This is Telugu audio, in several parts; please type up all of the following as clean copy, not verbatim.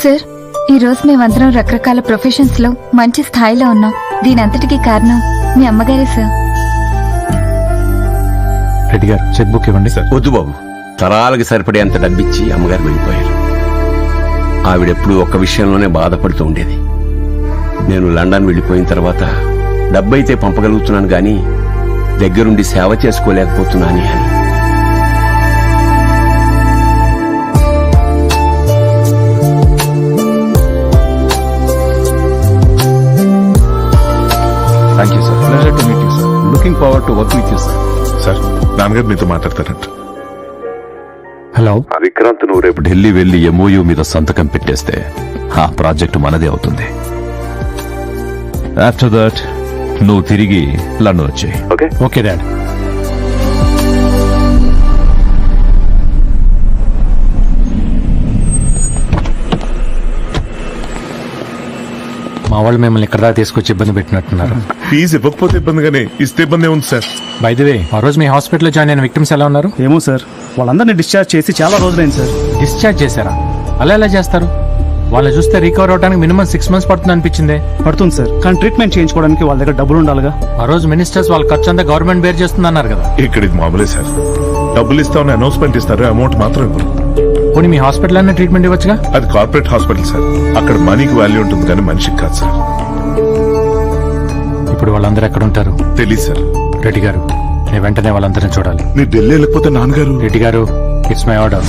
సార్, ఈ రోజు మేమందరం రకరకాల ప్రొఫెషన్స్ లో మంచి స్థాయిలో ఉన్నాం. దీనంతటికీ కారణం మీ అమ్మగారే సార్. రెడ్డి గారు, చెక్ బుక్ ఇవ్వండి. వద్దు బాబు, తరాలకి సరిపడేంత డబ్బిచ్చి అమ్మగారు వెళ్ళిపోయారు. ఆవిడెప్పుడు ఒక్క విషయంలోనే బాధపడుతూ ఉండేది. నేను లండన్ వెళ్ళిపోయిన తర్వాత డబ్బైతే పంపగలుగుతున్నాను గాని దగ్గరుండి సేవ చేసుకోలేకపోతున్నాను అని. Thank you sir. Pleasure to meet you sir. Looking forward to work with you sir. Sir, నాన్నగారు మీతో మాట్లాడతారంట. హలో విక్రాంత్, నువ్వు రేపు ఢిల్లీ వెళ్లి MOU మీద సంతకం పెట్టేస్తే ఆ ప్రాజెక్టు మనదే అవుతుంది. ఆఫ్టర్ దట్ నువ్వు తిరిగి లండన్ వచ్చాయి. Okay dad. మా వాళ్ళు మిమ్మల్ని ఇక్కడ దాకా తీసుకొచ్చి ఇబ్బంది పెట్టినట్టున్నారు. ఫీజు ఇవ్వకపోతే ఇబ్బందిగానే, ఇస్తే ఇబ్బంది ఉంది సార్. బై ది వే, ఆ రోజు మీ హాస్పిటల్లో జాయిన్ అయిన విక్టిమ్స్ ఎలా ఉన్నారు? ఏమో సార్, వాళ్ళందరినీ డిశ్చార్జ్ చేసి చాలా రోజులైంది సార్. డిశ్చార్జ్ చేశారా? అలా ఎలా చేస్తారు? వాళ్ళని చూస్తే రికవర్ అవడానికి మినిమం 6 months పడుతుంది అనిపించిందే. పడుతుంది సార్, కానీ ట్రీట్మెంట్ చేయించుకోవడానికి వాళ్ళ దగ్గర డబ్బులు ఉండాలిగా. ఆ రోజు మినిస్టర్స్ వాళ్ళ ఖర్చు అంతా గవర్నమెంట్ బేర్ చేస్తుంది అన్నారు కదా. ఇక్కడ ఇది మామూలే సార్. డబ్బులు ఇస్తామని అనౌన్స్మెంట్ ఇస్తారు, అమౌంట్ మాత్రం ఇవ్వరు. పోనీ మీ హాస్పిటల్ అనే ట్రీట్మెంట్ ఇవ్వచ్చుగా? అది కార్పొరేట్ హాస్పిటల్ సార్. అక్కడ మనీకి వాల్యూ ఉంటుంది కానీ మనిషికి కాదు సార్. ఇప్పుడు వాళ్ళందరూ ఎక్కడ ఉంటారు? తెలీదు సార్. రెడ్డి గారు, నేను వెంటనే వాళ్ళందరినీ చూడాలి. మీరు ఢిల్లీ వెళ్ళకపోతే నాన్నగారు. Reddy garu, it's my order.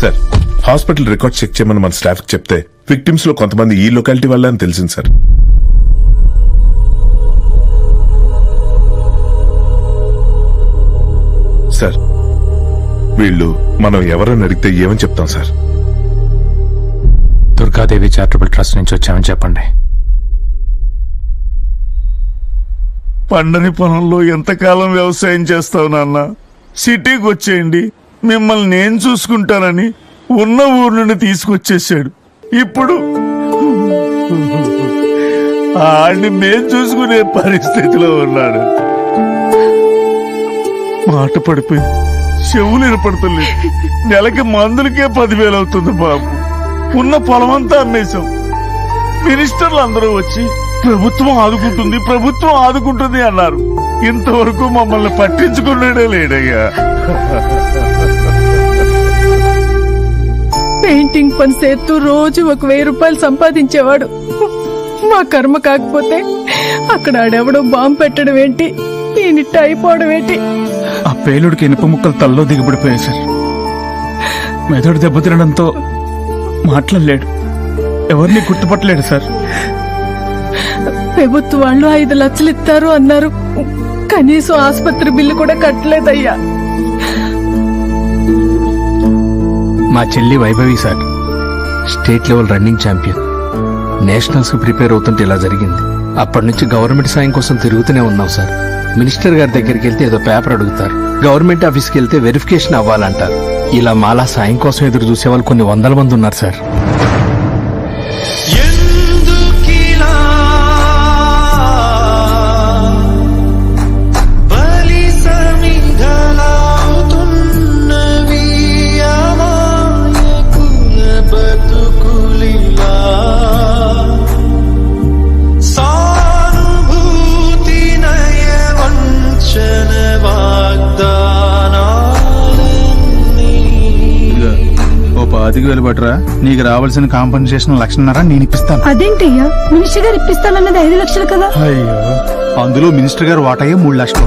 Sir, hospital record check చేయమని మన స్టాఫ్ చెప్తే విక్టిమ్స్ లో కొంతమంది ఈ లొకాలిటీ వల్ల అని తెలిసింది సార్. సార్, వీళ్ళు మనం ఎవరని అడిగితే ఏమని చెప్తాం సార్? దుర్గాదేవి చారిటబుల్ ట్రస్ట్ నుంచి వచ్చామని చెప్పండి. పండని పొలంలో ఎంతకాలం వ్యవసాయం చేస్తావు నాన్న? సిటీకి వచ్చేయండి, మిమ్మల్ని నేను చూసుకుంటానని ఉన్న ఊరు నుండి తీసుకొచ్చేసాడు. ఇప్పుడు ఆడిని మేం చూసుకునే పరిస్థితిలో ఉన్నాడు. మాట పడిపోయి చెవులు వినపడుతుంది. నెలకి మందులకే 10,000 అవుతుంది బాబు. ఉన్న పొలమంతా అమ్మేశాం. మినిస్టర్లు అందరూ వచ్చి ప్రభుత్వం ఆదుకుంటుంది, ప్రభుత్వం ఆదుకుంటుంది అన్నారు. ఇంతవరకు మమ్మల్ని పట్టించుకున్నాడే లేడయ్యా. పెయింటింగ్ పని చేస్తూ రోజు 1,000 రూపాయలు సంపాదించేవాడు. మా కర్మ కాకపోతే అక్కడ ఆడెవడో బాంబు పెట్టడం ఏంటి, ఈయనిట్ట అయిపోవడం ఏంటి? ఆ పేలుడికి ఇనుప ముక్కలు తల్లో దిగబడిపోయాయి సార్. మెదడు దెబ్బతినడంతో మాట్లాడలేడు, ఎవరిని గుర్తుపట్టలేడు సార్. ప్రభుత్వ వాళ్ళు 5 లక్షలు ఇస్తారు అన్నారు, కనీసం ఆసుపత్రి బిల్లు కూడా కట్టలేదయ్యా. మా చెల్లి Vaibhavi sir, state level running champion. Nationals కి ప్రిపేర్ అవుతుంటే ఇలా జరిగింది. అప్పటి నుంచి గవర్నమెంట్ సాయం కోసం తిరుగుతూనే ఉన్నాం సార్. మినిస్టర్ గారి దగ్గరికి వెళ్తే ఏదో పేపర్ అడుగుతారు, గవర్నమెంట్ ఆఫీస్కి వెళ్తే వెరిఫికేషన్ అవ్వాలంటారు. ఇలా మాలా సాయం కోసం ఎదురు చూసే వాళ్ళు కొన్ని 100 మంది ఉన్నారు సార్. బట్రా, నీకు రావాల్సిన కాంపన్సేషన్ 1,00,000 నేను ఇప్పిస్తాను. అదేంటయ్యా, మినిస్టర్ గారు ఇప్పిస్తానన్నది 5 లక్షలు కదా? అయ్యో, అందులో మినిస్టర్ గారు వాటాయే 3 లక్షలు.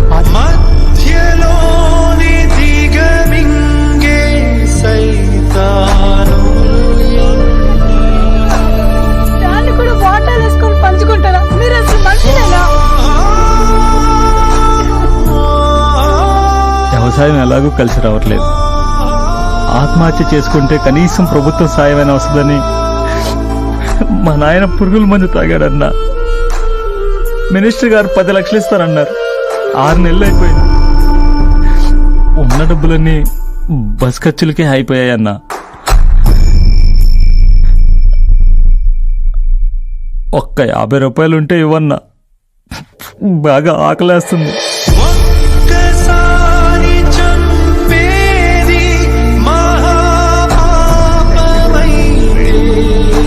దాన్ని కూడా వాటాలు వేసుకొని పంచుకుంటారా? మీరు అసలు మనుషులేనా? వ్యవసాయం ఎలాగూ కలిసి రావట్లేదు. ఆత్మహత్య చేసుకుంటే కనీసం ప్రభుత్వ సాయమైనా వస్తుందని మా నాయన పురుగుల మందు తాగాడన్నా. మినిస్టర్ గారు 10 లక్షలు ఇస్తారన్నారు. 6 నెలలు అయిపోయింది. ఉన్న డబ్బులన్నీ బస్ ఖర్చులకే అయిపోయాయన్నా. ఒక్క 50 రూపాయలు ఉంటే ఇవ్వన్నా, బాగా ఆకలేస్తుంది.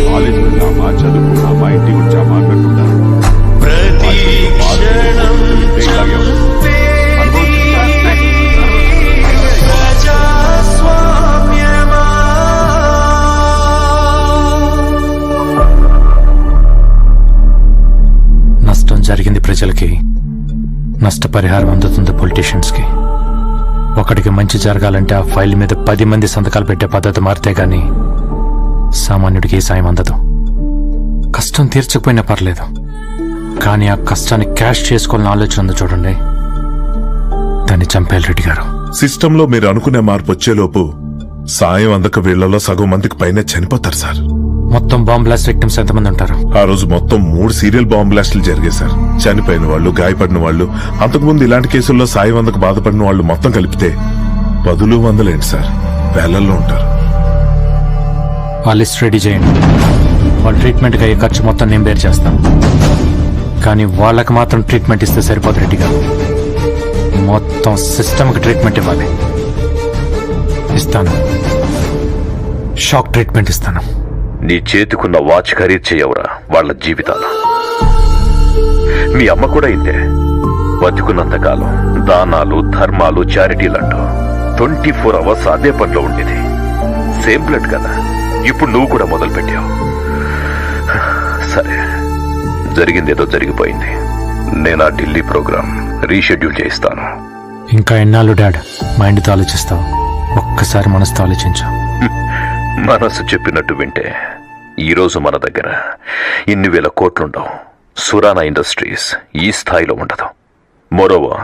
కాలేజీకి వెళ్ళామా, చదువుకున్నామా, ఇంటికి వచ్చామా అన్నట్టుండాలి. ఇలాగే ఉంది. నష్టం జరిగింది ప్రజలకి, నష్టపరిహారం అందుతుంది పొలిటీషియన్స్కి. ఒకడికి మంచి జరగాలంటే ఆ ఫైల్ మీద 10 మంది సంతకాలు పెట్టే పద్ధతి మారితే గాని సామాన్యుడికి ఏ సాయం అందదు. కష్టం తీర్చకపోయినా పర్లేదు, కానీ ఆ కష్టాన్ని క్యాష్ చేసుకోవాలని ఆలోచన ఉంది చూడండి, దాన్ని చంపేయాలి రెడ్డి గారు. సిస్టంలో మీరు అనుకునే మార్పు వచ్చేలోపు సాయం అందక వీళ్లలో సగం మందికి పైన చనిపోతారు సార్. మొత్తం బాంబ్ బ్లాస్ట్ విక్టిమ్స్ ఎంతమంది ఉంటారు? ఆ రోజు మొత్తం 3 సీరియల్ బాంబ్ బ్లాస్టులు జరిగాయి సార్. చనిపోయిన వాళ్ళు, గాయపడిన వాళ్ళు, అంతకుముందు ఇలాంటి కేసుల్లో సాయం అందకు బాధపడిన వాళ్ళు మొత్తం కలిపితే 10 వందలు ఏంటి సార్, వేలల్లో ఉంటారు. ఆ లిస్ట్ రెడీ చేయండి. వాళ్ళ ట్రీట్మెంట్కి అయ్యే ఖర్చు మొత్తం నేను బేర్ చేస్తాను. కానీ వాళ్ళకి మాత్రం ట్రీట్మెంట్ ఇస్తే సరిపోదు రెడ్డి గారు, మొత్తం సిస్టమ్కి ట్రీట్మెంట్ ఇవ్వాలి. ఇస్తాను, షాక్ ట్రీట్మెంట్ ఇస్తాను. నీ చేతికున్న వాచ్ ఖరీదు చేయవురా వాళ్ళ జీవితాలు. మీ అమ్మ కూడా ఇంతే, బతికున్నంతకాలం దానాలు, ధర్మాలు, చారిటీలంటూ 24 అవర్స్ అదే పనిలో ఉండేది. సేమ్ బ్లడ్ కదా, ఇప్పుడు నువ్వు కూడా మొదలు పెట్టావు. సరే, జరిగిందేదో జరిగిపోయింది. నేను ఆ ఢిల్లీ ప్రోగ్రాం రీషెడ్యూల్ చేయిస్తాను. ఇంకా ఎన్నాళ్ళు డాడ్ మైండ్తో ఆలోచిస్తావు? ఒక్కసారి మనసుతో ఆలోచించు. మనసు చెప్పినట్టు వింటే ఈరోజు మన దగ్గర ఇన్ని వేల కోట్లుండవు. సురానా ఇండస్ట్రీస్ ఈ స్థాయిలో ఉండదు. Moreover,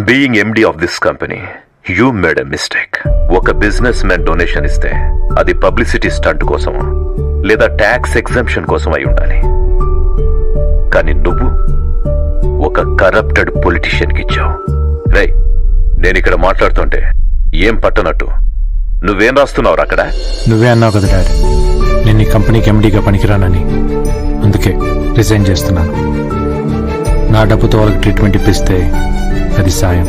being MD of this company, you made a mistake. ఒక బిజినెస్ మ్యాన్ డొనేషన్ ఇస్తే అది పబ్లిసిటీ స్టంట్ కోసం లేదా ట్యాక్స్ ఎగ్జంప్షన్ కోసం అయి ఉండాలి. కానీ నువ్వు ఒక కరప్టెడ్ పొలిటీషియన్కి ఇచ్చావు. రే, నేను ఇక్కడ మాట్లాడుతుంటే ఏం పట్టనట్టు నువ్వేం రాస్తున్నావు అక్కడ? నువ్వే అన్నావు కదా డాడ్, నేను ఈ కంపెనీకి ఎండీగా పనికిరానని. అందుకే రిజైన్ చేస్తున్నాను. నా డబ్బుతో వాళ్ళకి ట్రీట్మెంట్ ఇప్పిస్తే అది సాయం.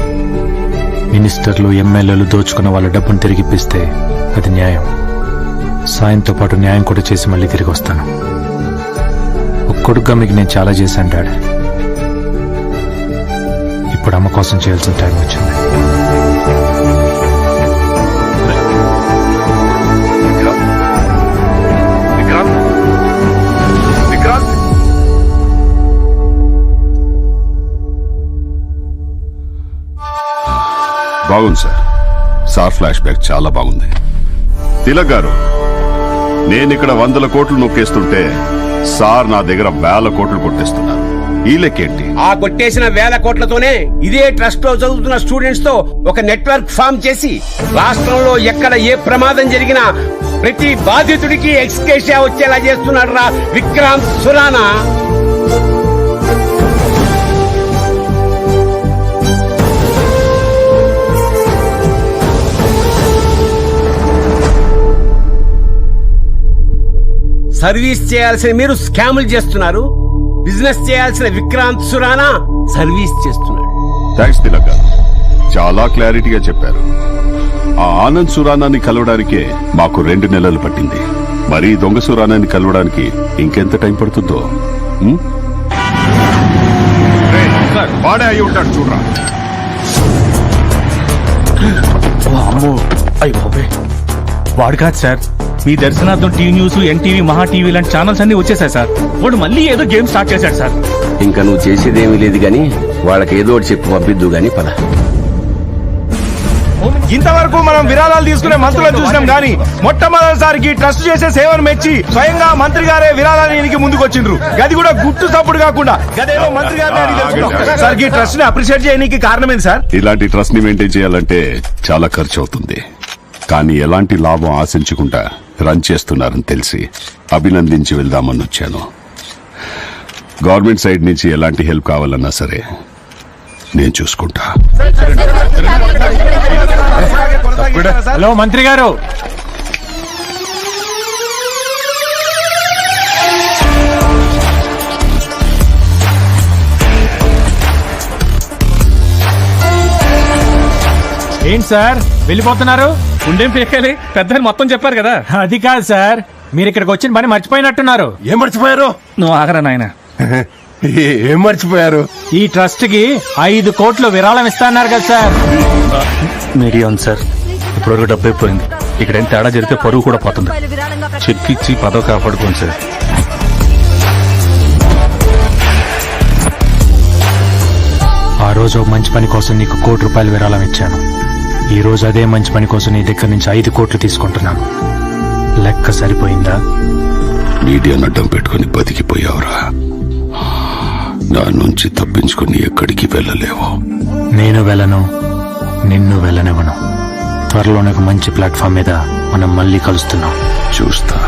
మినిస్టర్లు, ఎమ్మెల్యేలు దోచుకున్న వాళ్ళ డబ్బును తిరిగి ఇప్పిస్తే అది న్యాయం. సాయంతో పాటు న్యాయం కూడా చేసి మళ్ళీ తిరిగి వస్తాను. ఒక కొడుకుగా మీకు నేను చాలా చేశాను డాడ్. ఇప్పుడు అమ్మ కోసం చేయాల్సిన టైం వచ్చింది. బాగుంది సార్ ఫ్లాష్ బ్యాక్ చాలా బాగుంది. తిలక్ గారు, నేనిక్కడ 100 కోట్లు నొక్కేస్తుంటే సార్ నా దగ్గర 1000 కోట్లు కొట్టేస్తున్నారు. ఈ లెక్కేంటి? ఆ కొట్టేసిన 1000 కోట్లతోనే ఇదే ట్రస్ట్ లో చదువుతున్న స్టూడెంట్స్ తో ఒక నెట్వర్క్ ఫామ్ చేసి రాష్ట్రంలో ఎక్కడ ఏ ప్రమాదం జరిగినా ప్రతి బాధితుడికి ఎక్స్కేషియా వచ్చేలా చేస్తున్నాడు రా విక్రాంత్ సురానా. సర్వీస్ చేయాల్సిన మీరు స్కాములు చేస్తున్నారు. బిజినెస్ చేయాల్సిన విక్రాంత్ సురానా సర్వీస్ చేస్తున్నాడు. థ్యాంక్స్ తిలక్ గారు, చాలా క్లారిటీగా చెప్పారు. ఆ ఆనంద్ సురానాన్ని కలవడానికే మాకు 2 నెలలు పట్టింది. మరి దొంగ సురానాన్ని కలవడానికి ఇంకెంత టైం పడుతుందో. వాడే అయి ఉంటాడు చూడరా. అమ్మో, అయ్యి వాడు కాదు సార్. మీ దర్శనార్థం టీవీ న్యూస్, ఎన్టీవీ, మహా టీవీ లాంటి ఛానల్స్ అన్ని వచ్చేసాయి సార్. వాడు మళ్ళీ ఏదో గేమ్ స్టార్ట్ చేశాడు సార్. ఇంకా నువ్వు చేసేదేమీ లేదు గాని వాళ్ళకి ఏదో ఒకటి చెప్పి పంపిద్దు గాని పద. ఇంతవరకు మనం విరాళాలు తీసుకునే మంత్రులను చూసినాం గానీ మొట్టమొదటిసారికి ట్రస్ట్ చేసే సేవను మెచ్చి స్వయంగా మంత్రి గారే విరాళానికి ముందుకొచ్చిండ్రు. గది కూడా గుట్టు సప్పుడు కాకుండా గదేమో మంత్రి గారిని ట్రస్ట్ ని అప్రిషియేట్ చేయడానికి కారణమేంటి సార్? ఇలాంటి ట్రస్ట్ ని మెయింటైన్ చేయాలంటే చాలా ఖర్చు అవుతుంది. కానీ ఎలాంటి లాభం ఆశించకుండా రన్ చేస్తున్నారని తెలిసి అభినందించి వెళ్దామని వచ్చాను. గవర్నమెంట్ సైడ్ నుంచి ఎలాంటి హెల్ప్ కావాలన్నా సరే నేను చూసుకుంటా. హలో మంత్రి గారు, ఏంటి సార్ వెళ్ళిపోతున్నారు? ఉండేం పీకాలి పెద్ద మొత్తం చెప్పారు కదా. అది కాదు సార్, మీరు ఇక్కడికి వచ్చిన పని మర్చిపోయినట్టున్నారు. ఏం మర్చిపోయారు? నువ్వు ఆగరా నాయన. ఏం మర్చిపోయారు? ఈ ట్రస్ట్ కి 5 కోట్లు విరాళం ఇస్తాన్నారు కదా సార్. మీడియా ఉంది సార్, ఇప్పటివరకు డబ్బు అయిపోయింది. ఇక్కడ ఏం తేడా జరిగితే పరువు కూడా పోతుంది. చెక్ ఇచ్చి పదవి కాపాడుకోండి సార్. ఆ రోజు ఒక మంచి పని కోసం నీకు 1 కోటి రూపాయలు విరాళం ఇచ్చాను. ఈ రోజు అదే మంచి పని కోసం నీ దగ్గర నుంచి 5 కోట్లు తీసుకుంటున్నాను. లెక్క సరిపోయిందా? మీడియాను అడ్డం పెట్టుకుని బతికిపోయావురా. నా నుంచి తప్పించుకుని ఎక్కడికి వెళ్ళలేవు. నేను వెళ్ళను, నిన్ను వెళ్ళనివ్వను. త్వరలోనే ఒక మంచి ప్లాట్ఫామ్ మీద మనం మళ్ళీ కలుస్తున్నాం. చూస్తా.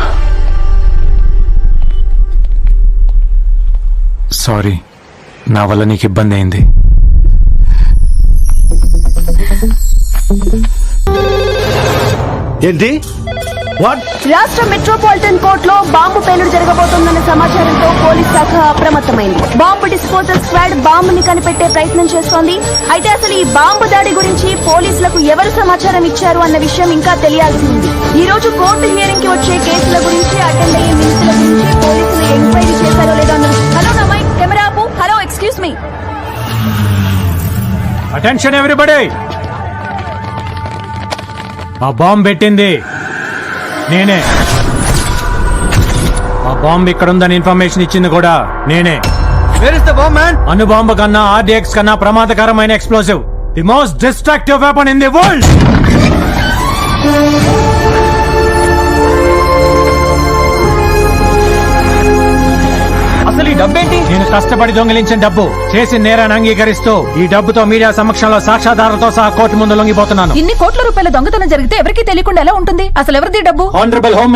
సారీ, నా వల్ల నీకు ఇబ్బంది అయింది. ఏంటి? వాట్? రాష్ట్ర మెట్రోపాలిటన్ కోర్టులో బాంబు పేలుడు జరగబోతోందన్న సమాచారంతో పోలీస్ శాఖ అప్రమత్తమైంది. బాంబు డిస్పోజల్ స్క్వాడ్ బాంబుని కనిపెట్టే ప్రయత్నం చేస్తోంది. అయితే అసలు ఈ బాంబు దాడి గురించి పోలీసులకు ఎవరు సమాచారం ఇచ్చారు అన్న విషయం ఇంకా తెలియాల్సి ఉంది. ఈ రోజు కోర్టు హియరింగ్ కి వచ్చే కేసుల గురించి, అటెండ్ అయ్యే నిందితుల గురించి పోలీసులు ఎంక్వైరీ చేశారో లేదో అన్నది. హలో నా మైక్ కెమెరా ఆపు. Hello, excuse me. Attention everybody. ఆ బాంబు పెట్టింది నేనే. ఆ బాంబు ఇక్కడ ఉందని ఇన్ఫర్మేషన్ ఇచ్చింది కూడా నేనే. అణు బాంబు కన్నా, RDX కన్నా ప్రమాదకరమైన explosive, the most destructive weapon in the world. అసలు ఈ డబ్బేంటి? నేను కష్టపడి దొంగిలించిన డబ్బు. చేసిన నేరాన్ని అంగీకరిస్తూ ఈ డబ్బుతో మీడియా సమక్షంలో సాక్ష్యాధారాలతో సహా కోర్టు ముందు లొంగిపోతున్నాను. ఇన్ని కోట్ల రూపాయల దొంగతనం జరిగితే ఎవరికీ తెలియకుండా ఎలా ఉంటుంది? అసలు ఎవరిది డబ్బు? Honourable home